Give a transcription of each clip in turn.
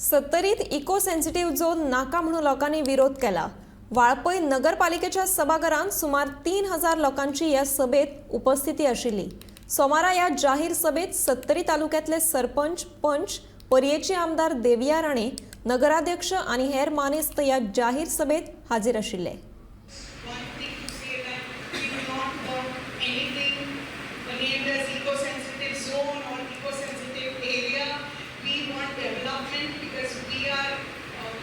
सत्तरीत eco sensitive zone नाका म्हणून लोकांनी विरोध केला। वाळपय नगरपालिकेच्या सभाघरांत सुमार 3000 लोकांची या सभेत उपस्थिती आशिल्ली। सोमारा या जाहीर सभेत सत्तरी तालुक्यातले सरपंच, पंच, पर्येचे आमदार देविया राणे, नगराध्यक्ष आणि हेर मानेस्त या जाहीर सभेत हाजीर आशिल्ले।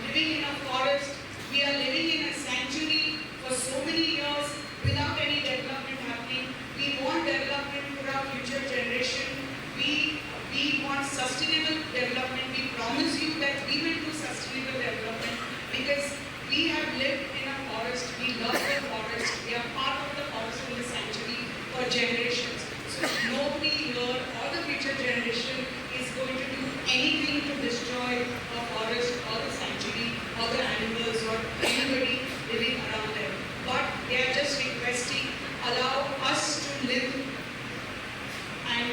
Living in a forest, we are living in a sanctuary for so many years without any development happening. We want development for our future generation. We want sustainable development. We promise you that we will do sustainable development because we have lived in a forest. We love the forest. We are part of the forest in the sanctuary for generations. So nobody here or the future generation is going to do anything to destroy a forest or the sanctuary or the animals or anybody living around them. But they are just requesting, allow us to live and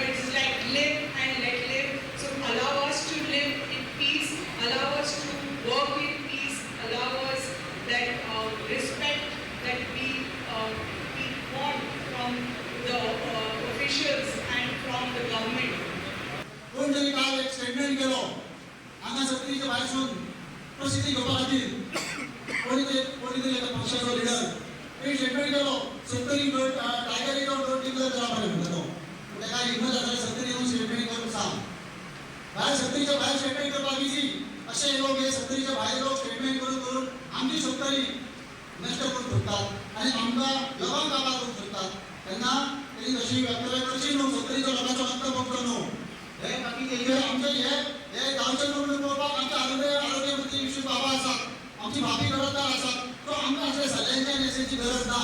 it's like live and let live. So allow us to live in peace, allow us to work in peace, allow us that respect that we want from the officials and from the government. कोण जरी काल एक statement केलो हांगा सत्तरीच्या भायसून प्रसिद्धी घेवपा खातीर कोणी तरी एका पक्षाचो लिडर एक स्टेटमेंट केलो सत्तरी टायगर रिजर्व रोड डिक्लेअर करपा म्हणटा तो तेका हिम्मत आसा सत्तरी येवन स्टेटमेंट करून सांग भायर सत्तरीच्या भायर स्टेटमेंट करपाक इजी अशे लोक हे सत्तरीच्या भायर लोक स्टेटमेंट करून करून आमची सत्तरी नष्ट करून सोडटात आनी आमकां लोकांक काबार करून सोडटात तेन्ना तेणी तशी वक्तव्य करची न्हू सत्तरीच्या लोकांचो हक्क बगतो न्हू हे बाकी आमचे हे गांवचे लोक पळोवपाक आमचे आरोग्य मंत्री विष्णू बाबा आसात आमची भाभी घरादार आसात तो आमकां अशें सल्ल्यांच्या मेसेजची गरज ना।